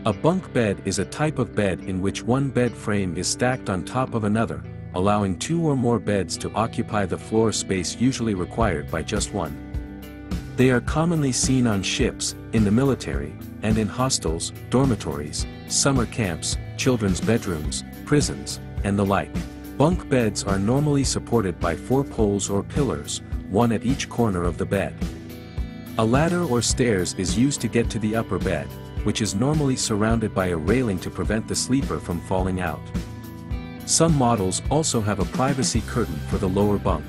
A bunk bed is a type of bed in which one bed frame is stacked on top of another, allowing two or more beds to occupy the floor space usually required by just one. They are commonly seen on ships, in the military, and in hostels, dormitories, summer camps, children's bedrooms, prisons, and the like. Bunk beds are normally supported by 4 poles or pillars, one at each corner of the bed. A ladder or stairs is used to get to the upper bed, which is normally surrounded by a railing to prevent the sleeper from falling out. Some models also have a privacy curtain for the lower bunk.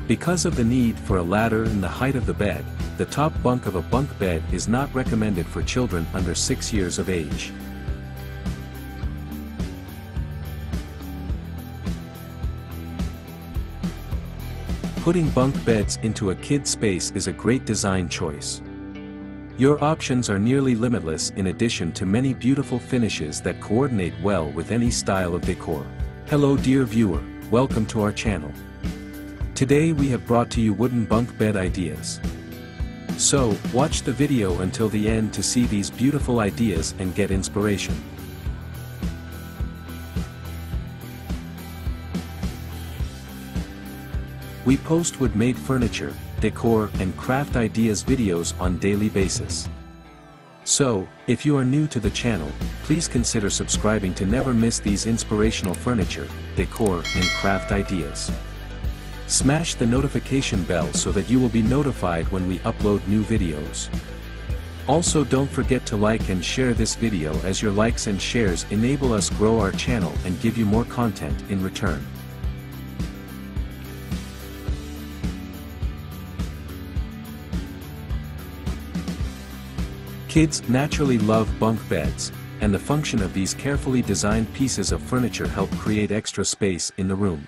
Because of the need for a ladder and the height of the bed, the top bunk of a bunk bed is not recommended for children under 6 years of age. Putting bunk beds into a kid space is a great design choice. Your options are nearly limitless in addition to many beautiful finishes that coordinate well with any style of decor. Hello dear viewer, welcome to our channel. Today we have brought to you wooden bunk bed ideas. So, watch the video until the end to see these beautiful ideas and get inspiration. We post wood-made furniture, decor and craft ideas videos on daily basis. So, if you are new to the channel, please consider subscribing to never miss these inspirational furniture, decor and craft ideas. Smash the notification bell so that you will be notified when we upload new videos. Also don't forget to like and share this video as your likes and shares enable us grow our channel and give you more content in return. Kids naturally love bunk beds, and the function of these carefully designed pieces of furniture help create extra space in the room.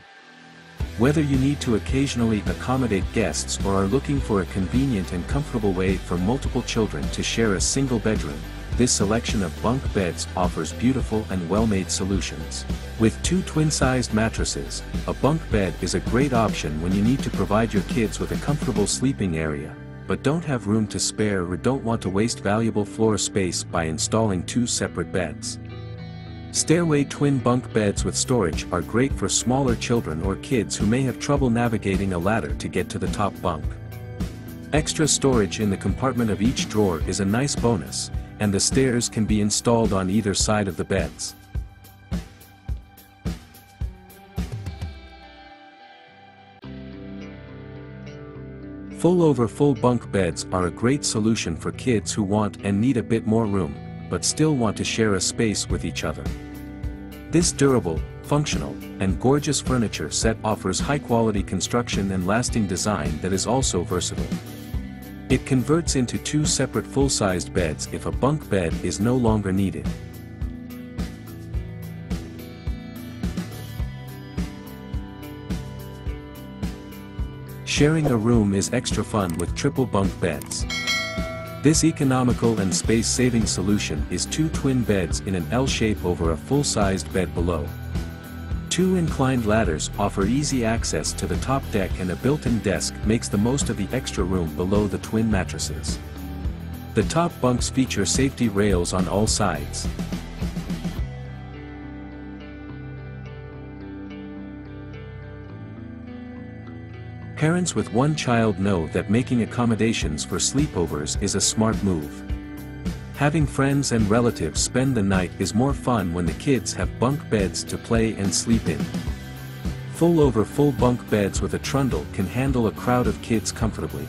Whether you need to occasionally accommodate guests or are looking for a convenient and comfortable way for multiple children to share a single bedroom, this selection of bunk beds offers beautiful and well-made solutions. With 2 twin-sized mattresses, a bunk bed is a great option when you need to provide your kids with a comfortable sleeping area, but don't have room to spare or don't want to waste valuable floor space by installing 2 separate beds. Stairway twin bunk beds with storage are great for smaller children or kids who may have trouble navigating a ladder to get to the top bunk. Extra storage in the compartment of each drawer is a nice bonus, and the stairs can be installed on either side of the beds. Full bunk beds are a great solution for kids who want and need a bit more room, but still want to share a space with each other. This durable, functional, and gorgeous furniture set offers high-quality construction and lasting design that is also versatile. It converts into 2 separate full-sized beds if a bunk bed is no longer needed. Sharing a room is extra fun with triple bunk beds. This economical and space-saving solution is 2 twin beds in an L shape over a full-sized bed below. 2 inclined ladders offer easy access to the top deck, and a built-in desk makes the most of the extra room below the twin mattresses. The top bunks feature safety rails on all sides. Parents with one child know that making accommodations for sleepovers is a smart move. Having friends and relatives spend the night is more fun when the kids have bunk beds to play and sleep in. Full bunk beds with a trundle can handle a crowd of kids comfortably.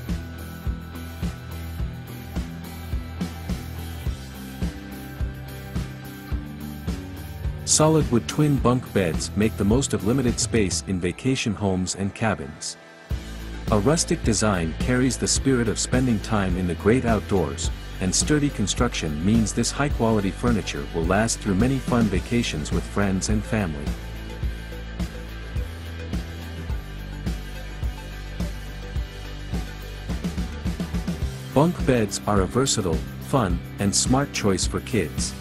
Solid wood twin bunk beds make the most of limited space in vacation homes and cabins. A rustic design carries the spirit of spending time in the great outdoors, and sturdy construction means this high-quality furniture will last through many fun vacations with friends and family. Bunk beds are a versatile, fun, and smart choice for kids.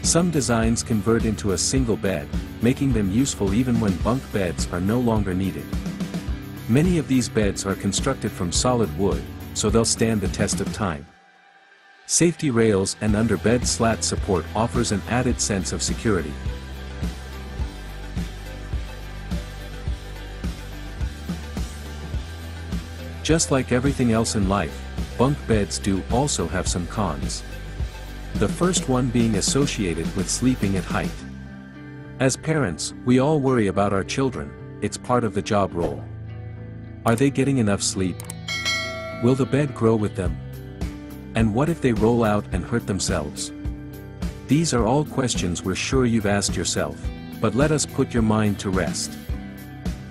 Some designs convert into a single bed, making them useful even when bunk beds are no longer needed. Many of these beds are constructed from solid wood, so they'll stand the test of time. Safety rails and under-bed slat support offers an added sense of security. Just like everything else in life, bunk beds do also have some cons. The first one being associated with sleeping at height. As parents, we all worry about our children, it's part of the job role. Are they getting enough sleep? Will the bed grow with them? And what if they roll out and hurt themselves? These are all questions we're sure you've asked yourself, but let us put your mind to rest.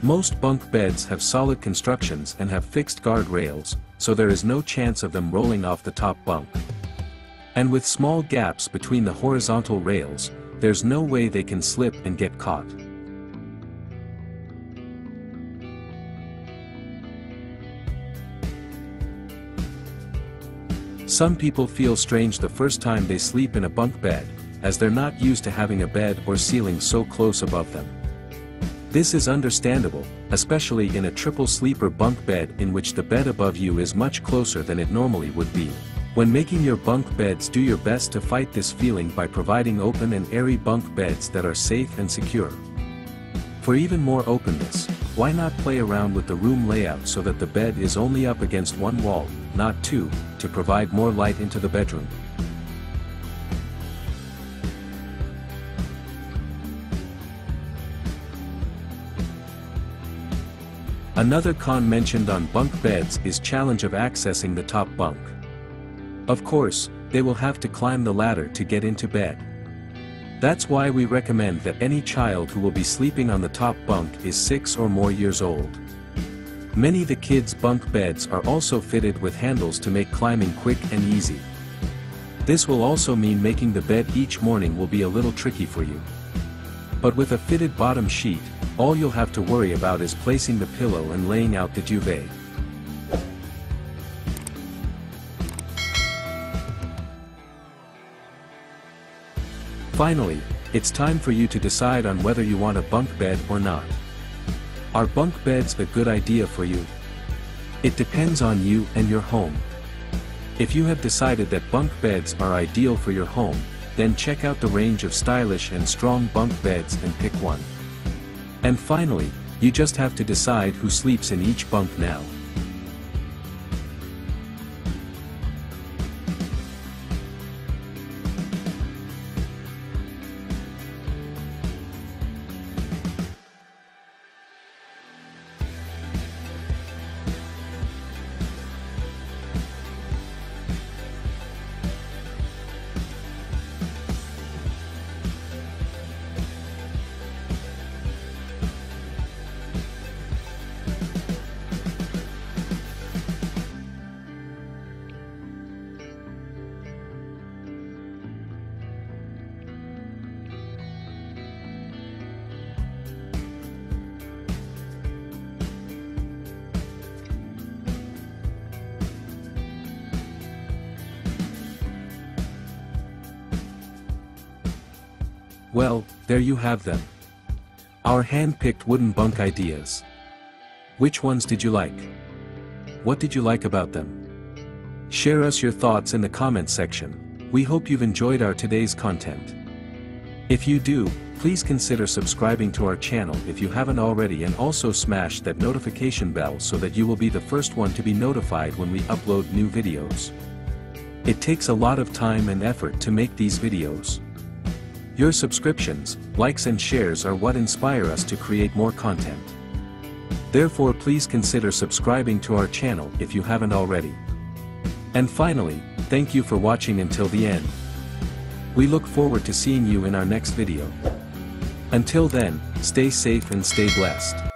Most bunk beds have solid constructions and have fixed guardrails, so there is no chance of them rolling off the top bunk. And with small gaps between the horizontal rails, there's no way they can slip and get caught. Some people feel strange the first time they sleep in a bunk bed, as they're not used to having a bed or ceiling so close above them. This is understandable, especially in a triple sleeper bunk bed in which the bed above you is much closer than it normally would be. When making your bunk beds, do your best to fight this feeling by providing open and airy bunk beds that are safe and secure. For even more openness, why not play around with the room layout so that the bed is only up against one wall, not two, to provide more light into the bedroom. Another con mentioned on bunk beds is challenge of accessing the top bunk. Of course, they will have to climb the ladder to get into bed. That's why we recommend that any child who will be sleeping on the top bunk is 6 or more years old. Many of the kids' bunk beds are also fitted with handles to make climbing quick and easy. This will also mean making the bed each morning will be a little tricky for you. But with a fitted bottom sheet, all you'll have to worry about is placing the pillow and laying out the duvet. Finally, it's time for you to decide on whether you want a bunk bed or not. Are bunk beds a good idea for you? It depends on you and your home. If you have decided that bunk beds are ideal for your home, then check out the range of stylish and strong bunk beds and pick one. And finally, you just have to decide who sleeps in each bunk now. Well, there you have them. Our hand-picked wooden bunk ideas. Which ones did you like? What did you like about them? Share us your thoughts in the comments section. We hope you've enjoyed our today's content. If you do, please consider subscribing to our channel if you haven't already, and also smash that notification bell so that you will be the first one to be notified when we upload new videos. It takes a lot of time and effort to make these videos. Your subscriptions, likes and shares are what inspire us to create more content. Therefore, please consider subscribing to our channel if you haven't already. And finally, thank you for watching until the end. We look forward to seeing you in our next video. Until then, stay safe and stay blessed.